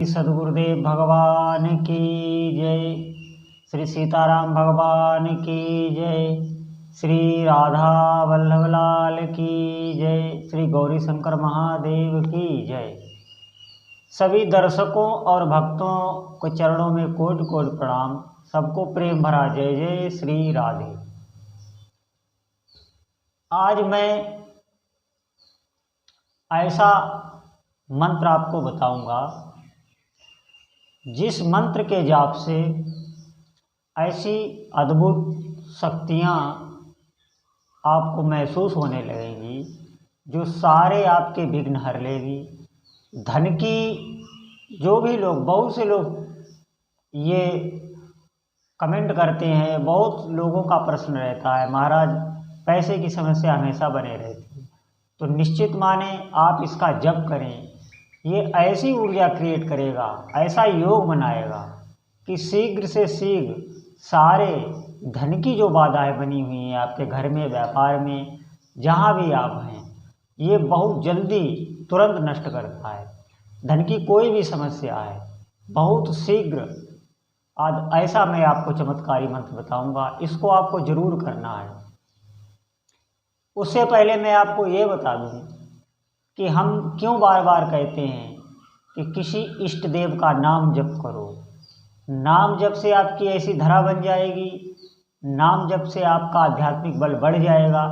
सद्गुरुदेव भगवान की जय। श्री सीताराम भगवान की जय। श्री राधा वल्लभ लाल की जय। श्री गौरी शंकर महादेव की जय। सभी दर्शकों और भक्तों को चरणों में कोटि कोटि प्रणाम। सबको प्रेम भरा जय जय श्री राधे। आज मैं ऐसा मंत्र आपको बताऊंगा जिस मंत्र के जाप से ऐसी अद्भुत शक्तियाँ आपको महसूस होने लगेंगी जो सारे आपके विघ्न हर लेगी। धन की जो भी लोग, बहुत से लोग ये कमेंट करते हैं, बहुत लोगों का प्रश्न रहता है महाराज पैसे की समस्या हमेशा बने रहती है, तो निश्चित माने आप इसका जप करें। ये ऐसी ऊर्जा क्रिएट करेगा, ऐसा योग बनाएगा कि शीघ्र से शीघ्र सारे धन की जो बाधाएं बनी हुई हैं आपके घर में, व्यापार में, जहाँ भी आप हैं, ये बहुत जल्दी तुरंत नष्ट करता है। धन की कोई भी समस्या है बहुत शीघ्र। आज ऐसा मैं आपको चमत्कारी मंत्र बताऊंगा, इसको आपको जरूर करना है। उससे पहले मैं आपको ये बता दूं कि हम क्यों बार बार कहते हैं कि किसी इष्ट देव का नाम जप करो। नाम जप से आपकी ऐसी धरा बन जाएगी, नाम जप से आपका आध्यात्मिक बल बढ़ जाएगा।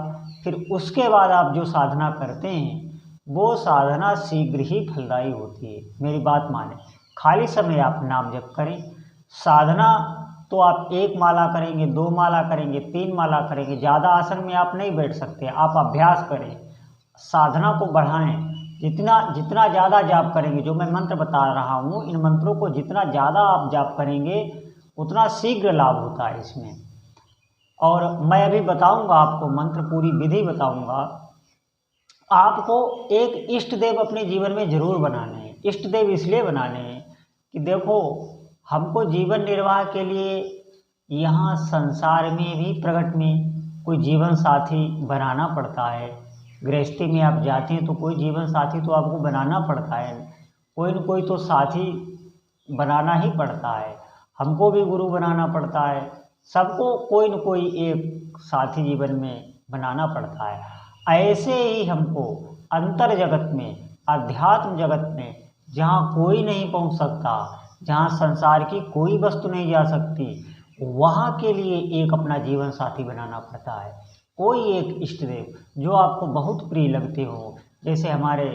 फिर उसके बाद आप जो साधना करते हैं वो साधना शीघ्र ही फलदायी होती है। मेरी बात माने, खाली समय आप नाम जप करें। साधना तो आप 1 माला करेंगे, 2 माला करेंगे, 3 माला करेंगे, ज़्यादा आसन में आप नहीं बैठ सकते। आप अभ्यास करें, साधना को बढ़ाएं। जितना ज़्यादा जाप करेंगे, जो मैं मंत्र बता रहा हूँ, इन मंत्रों को जितना ज़्यादा आप जाप करेंगे उतना शीघ्र लाभ होता है इसमें। और मैं अभी बताऊंगा आपको मंत्र, पूरी विधि बताऊंगा। आपको एक इष्ट देव अपने जीवन में जरूर बनाने हैं। इष्ट देव इसलिए बनाने हैं कि देखो, हमको जीवन निर्वाह के लिए यहाँ संसार में भी, प्रगट में कोई जीवन साथी बनाना पड़ता है। गृहस्थी में आप जाते हैं तो कोई जीवन साथी तो आपको बनाना पड़ता है, कोई न कोई तो साथी बनाना ही पड़ता है। हमको भी गुरु बनाना पड़ता है, सबको कोई न कोई एक साथी जीवन में बनाना पड़ता है। ऐसे ही हमको अंतर जगत में, अध्यात्म जगत में, जहाँ कोई नहीं पहुँच सकता, जहाँ संसार की कोई वस्तु नहीं जा सकती, वहाँ के लिए एक अपना जीवन साथी बनाना पड़ता है। कोई एक इष्ट देव जो आपको बहुत प्रिय लगते हो, जैसे हमारे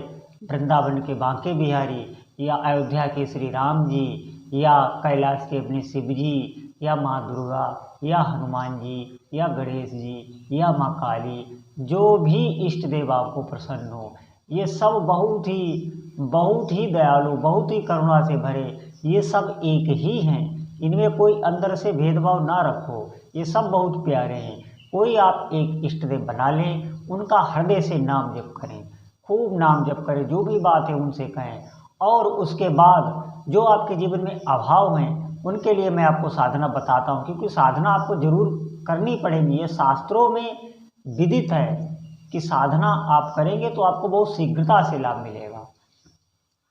वृंदावन के बांके बिहारी, या अयोध्या के श्री राम जी, या कैलाश के अपने शिव जी, या माँ दुर्गा, या हनुमान जी, या गणेश जी, या माँ काली। जो भी इष्ट देव आपको प्रसन्न हो, ये सब बहुत ही दयालु, बहुत ही करुणा से भरे, ये सब एक ही हैं। इनमें कोई अंदर से भेदभाव ना रखो, ये सब बहुत प्यारे हैं। कोई आप एक इष्ट देव बना लें, उनका हृदय से नाम जप करें, खूब नाम जप करें, जो भी बात है उनसे कहें। और उसके बाद जो आपके जीवन में अभाव हैं उनके लिए मैं आपको साधना बताता हूँ, क्योंकि साधना आपको जरूर करनी पड़ेगी। ये शास्त्रों में विदित है कि साधना आप करेंगे तो आपको बहुत शीघ्रता से लाभ मिलेगा।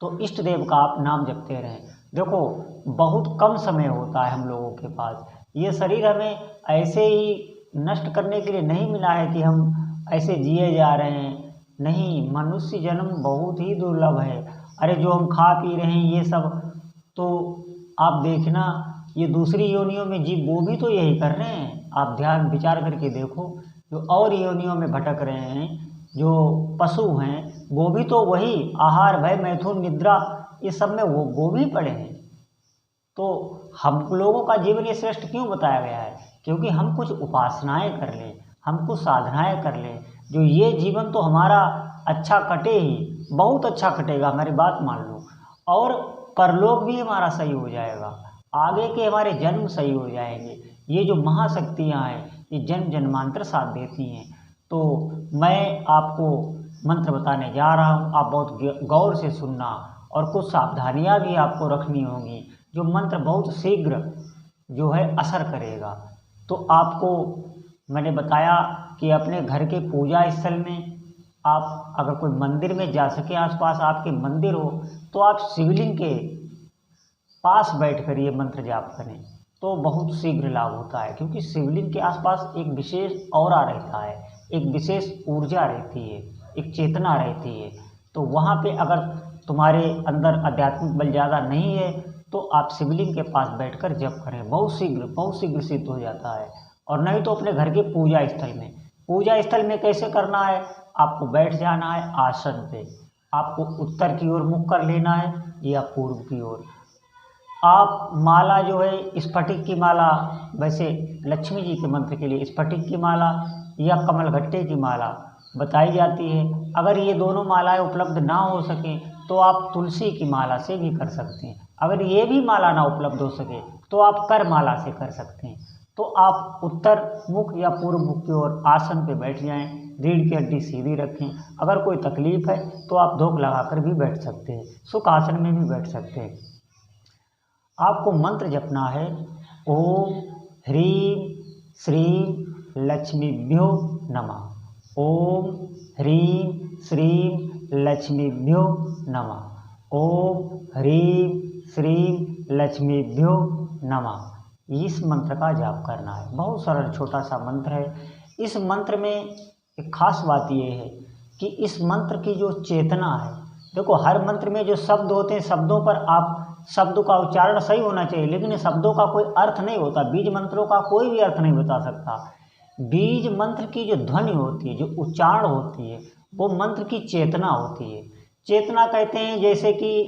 तो इष्ट देव का आप नाम जपते रहें। देखो, बहुत कम समय होता है हम लोगों के पास। ये शरीर हमें ऐसे ही नष्ट करने के लिए नहीं मिला है कि हम ऐसे जिए जा रहे हैं। नहीं, मनुष्य जन्म बहुत ही दुर्लभ है। अरे जो हम खा पी रहे हैं ये सब, तो आप देखना, ये दूसरी योनियों में जीव वो भी तो यही कर रहे हैं। आप ध्यान विचार करके देखो, जो और योनियों में भटक रहे हैं, जो पशु हैं, वो भी तो वही आहार, भय, मैथुन, निद्रा, इस सब में वो भी पड़े हैं। तो हम लोगों का जीवन ये श्रेष्ठ क्यों बताया गया है? क्योंकि हम कुछ उपासनाएं कर लें, हम कुछ साधनाएं कर लें, जो ये जीवन तो हमारा अच्छा कटे ही, बहुत अच्छा कटेगा, हमारी बात मान लो। और परलोक भी हमारा सही हो जाएगा, आगे के हमारे जन्म सही हो जाएंगे। ये जो महाशक्तियाँ हैं ये जन्म जन्मांतर साथ देती हैं। तो मैं आपको मंत्र बताने जा रहा हूँ, आप बहुत गौर से सुनना, और कुछ सावधानियाँ भी आपको रखनी होंगी। जो मंत्र बहुत शीघ्र जो है असर करेगा। तो आपको मैंने बताया कि अपने घर के पूजा स्थल में, आप अगर कोई मंदिर में जा सके, आसपास आपके मंदिर हो, तो आप शिवलिंग के पास बैठकर ये मंत्र जाप करें तो बहुत शीघ्र लाभ होता है, क्योंकि शिवलिंग के आसपास एक विशेष ऑरा रहता है, एक विशेष ऊर्जा रहती है, एक चेतना रहती है। तो वहाँ पे अगर तुम्हारे अंदर आध्यात्मिक बल ज़्यादा नहीं है तो आप शिवलिंग के पास बैठकर जप करें, बहुत शीघ्र सिद्ध हो जाता है। और नहीं तो अपने घर के पूजा स्थल में कैसे करना है, आपको बैठ जाना है आसन पे, आपको उत्तर की ओर मुख कर लेना है या पूर्व की ओर। आप माला जो है स्फटिक की माला, वैसे लक्ष्मी जी के मंत्र के लिए स्फटिक की माला या कमलगट्टे की माला बताई जाती है। अगर ये दोनों मालाएं उपलब्ध ना हो सके तो आप तुलसी की माला से भी कर सकते हैं। अगर ये भी माला ना उपलब्ध हो सके तो आप कर माला से कर सकते हैं। तो आप उत्तर मुख या पूर्व मुख की ओर आसन पे बैठ जाएं, रीढ़ की हड्डी सीधी रखें। अगर कोई तकलीफ है तो आप धोख लगाकर भी बैठ सकते हैं, सुख आसन में भी बैठ सकते हैं। आपको मंत्र जपना है ओम ह्रीं श्रीं लक्ष्मीभ्यो नमः। ओम ह्रीं श्रीं लक्ष्मीभ्यो नमः। ओम ह्रीं श्रीं लक्ष्मीभ्यो नमः। इस मंत्र का जाप करना है। बहुत सरल छोटा सा मंत्र है। इस मंत्र में एक खास बात यह है कि इस मंत्र की जो चेतना है, देखो हर मंत्र में जो शब्द होते हैं, शब्दों पर आप शब्दों का उच्चारण सही होना चाहिए, लेकिन शब्दों का कोई अर्थ नहीं होता। बीज मंत्रों का कोई भी अर्थ नहीं बता सकता। बीज मंत्र की जो ध्वनि होती है, जो उच्चारण होती है, वो मंत्र की चेतना होती है। चेतना कहते हैं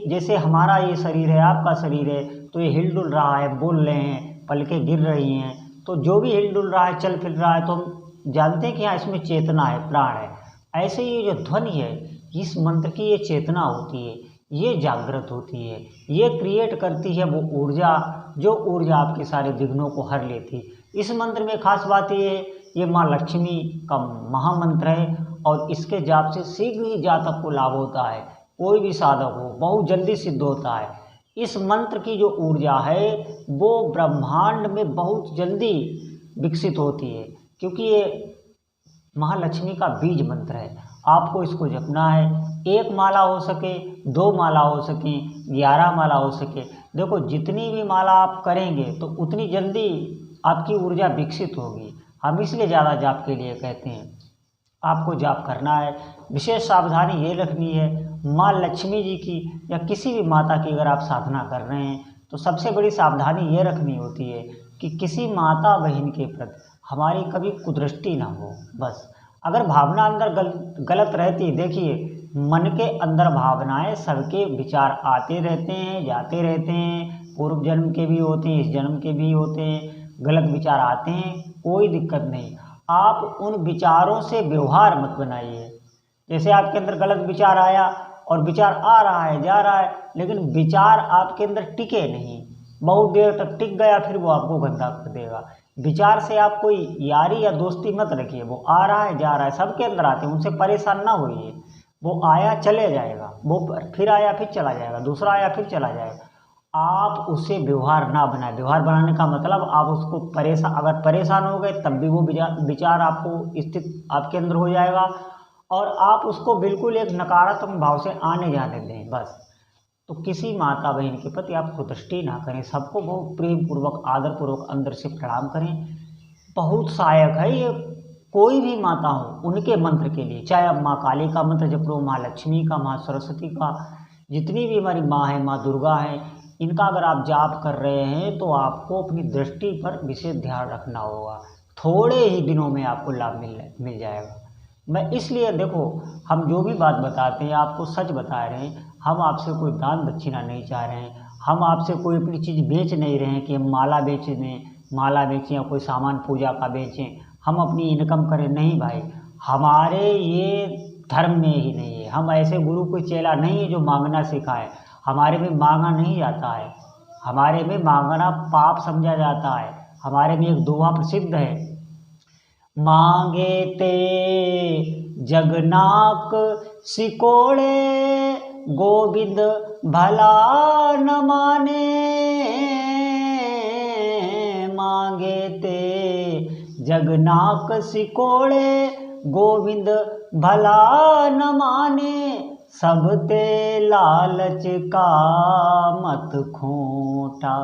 जैसे हमारा ये शरीर है, आपका शरीर है, तो ये हिल डुल रहा है, बोल रहे हैं, पलकें गिर रही हैं, तो जो भी हिल डुल रहा है, चल फिर रहा है, तो हम जानते हैं कि हाँ इसमें चेतना है, प्राण है। ऐसे ही जो ध्वनि है, इस मंत्र की ये चेतना होती है, ये जागृत होती है, ये क्रिएट करती है वो ऊर्जा, जो ऊर्जा आपके सारे विघ्नों को हर लेती। इस मंत्र में खास बात ये है, ये माँ लक्ष्मी का महामंत्र है और इसके जाप से शीघ्र ही जातक को लाभ होता है। कोई भी साधक हो बहुत जल्दी सिद्ध होता है। इस मंत्र की जो ऊर्जा है वो ब्रह्मांड में बहुत जल्दी विकसित होती है, क्योंकि ये महालक्ष्मी का बीज मंत्र है। आपको इसको जपना है। एक माला हो सके, 2 माला हो सके, 11 माला हो सके। देखो जितनी भी माला आप करेंगे तो उतनी जल्दी आपकी ऊर्जा विकसित होगी। हम इसलिए ज़्यादा जाप के लिए कहते हैं। आपको जाप करना है। विशेष सावधानी ये रखनी है, माँ लक्ष्मी जी की या किसी भी माता की अगर आप साधना कर रहे हैं तो सबसे बड़ी सावधानी ये रखनी होती है कि किसी माता बहन के प्रति हमारी कभी कुदृष्टि ना हो। बस अगर भावना अंदर गलत रहती, देखिए मन के अंदर भावनाएं सबके विचार आते रहते हैं, जाते रहते हैं, पूर्व जन्म के भी होते हैं, इस जन्म के भी होते हैं, गलत विचार आते हैं, कोई दिक्कत नहीं। आप उन विचारों से व्यवहार मत बनाइए। जैसे आपके अंदर गलत विचार आया और विचार आ रहा है, जा रहा है, लेकिन विचार आपके अंदर टिके नहीं, बहुत देर तक टिक गया फिर वो आपको गंदा कर देगा। विचार से आप कोई यारी या दोस्ती मत रखिए। वो आ रहा है, जा रहा है, सबके अंदर आते हैं, उनसे परेशान ना होइए। वो आया चले जाएगा, वो फिर आया फिर चला जाएगा, दूसरा आया फिर चला जाएगा। आप उससे व्यवहार ना बनाए। व्यवहार बनाने का मतलब आप उसको अगर परेशान हो गए तब भी वो विचार आपको स्थित आपके अंदर हो जाएगा और आप उसको बिल्कुल एक नकारात्मक भाव से आने जाने दें बस। तो किसी माता बहन के प्रति आप कुदृष्टि ना करें, सबको बहुत प्रेम पूर्वक आदर पूर्वक अंदर से प्रणाम करें। बहुत सहायक है ये। कोई भी माता हो उनके मंत्र के लिए, चाहे आप माँ काली का मंत्र जप लो, माँ लक्ष्मी का, माँ सरस्वती का, जितनी भी हमारी माँ है, माँ दुर्गा है, इनका अगर आप जाप कर रहे हैं तो आपको अपनी दृष्टि पर विशेष ध्यान रखना होगा। थोड़े ही दिनों में आपको लाभ मिल जाएगा। मैं इसलिए देखो, हम जो भी बात बताते हैं आपको सच बता रहे हैं। हम आपसे कोई दान दक्षिणा नहीं चाह रहे हैं। हम आपसे कोई अपनी चीज़ बेच नहीं रहे हैं कि हम माला बेचें या कोई सामान पूजा का बेचें, हम अपनी इनकम करें। नहीं भाई, हमारे ये धर्म में ही नहीं है। हम ऐसे गुरु कोई चेला नहीं है जो मांगना सिखाए। हमारे में मांगा नहीं जाता है, हमारे में मांगना पाप समझा जाता है। हमारे में एक दोहा प्रसिद्ध है, मांगे ते जगनाक सिकोड़े, गोविंद भला न माने। मांगे ते जगनाक सिकोड़े, गोविंद भला न माने। सब ते लालच का मत खोटा।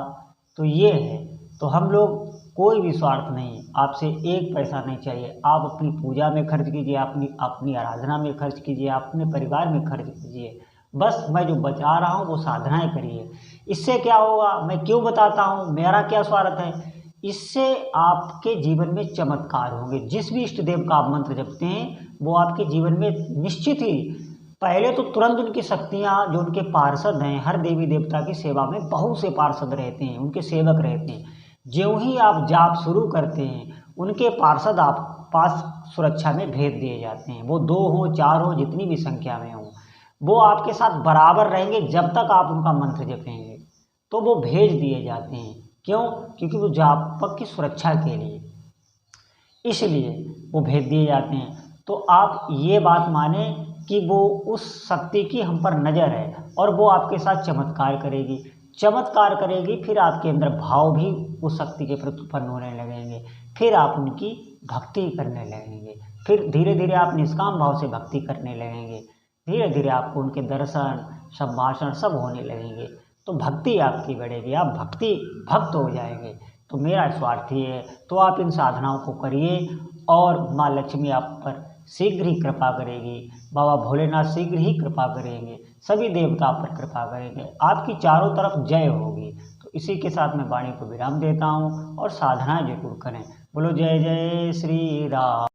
तो ये है, तो हम लोग कोई भी स्वार्थ नहीं, आपसे एक पैसा नहीं चाहिए। आप अपनी पूजा में खर्च कीजिए, अपनी आराधना में खर्च कीजिए, अपने परिवार में खर्च कीजिए। बस मैं जो बता रहा हूँ वो साधनाएं करिए। इससे क्या होगा, मैं क्यों बताता हूँ, मेरा क्या स्वार्थ है, इससे आपके जीवन में चमत्कार होंगे। जिस भी इष्ट देव का आप मंत्र जपते हैं वो आपके जीवन में निश्चित ही पहले तो तुरंत उनकी शक्तियाँ, जो उनके पार्षद हैं, हर देवी देवता की सेवा में बहुत से पार्षद रहते हैं, उनके सेवक रहते हैं। ज्यों ही आप जाप शुरू करते हैं उनके पार्षद आप पास सुरक्षा में भेज दिए जाते हैं। वो 2 हो 4 हो, जितनी भी संख्या में हो, वो आपके साथ बराबर रहेंगे जब तक आप उनका मंत्र जपेंगे। तो वो भेज दिए जाते हैं। क्यों? क्योंकि वो जापक की सुरक्षा के लिए, इसलिए वो भेज दिए जाते हैं। तो आप ये बात माने कि वो उस शक्ति की हम पर नज़र है और वो आपके साथ चमत्कार करेगी, चमत्कार करेगी। फिर आपके अंदर भाव भी उस शक्ति के प्रति उत्पन्न होने लगेंगे। फिर आप उनकी भक्ति करने लगेंगे। फिर धीरे धीरे आप निष्काम भाव से भक्ति करने लगेंगे। धीरे धीरे आपको उनके दर्शन, संभाषण सब होने लगेंगे। तो भक्ति आपकी बढ़ेगी, आप भक्त हो जाएंगे। तो मेरा स्वार्थ ये है। तो आप इन साधनाओं को करिए और माँ लक्ष्मी आप पर शीघ्र ही कृपा करेगी। बाबा भोलेनाथ शीघ्र ही कृपा करेंगे। सभी देवता आप पर कृपा करेंगे। आपकी चारों तरफ जय होगी। तो इसी के साथ मैं वाणी को विराम देता हूँ और साधनाएं जरूर करें। बोलो जय जय श्री राम।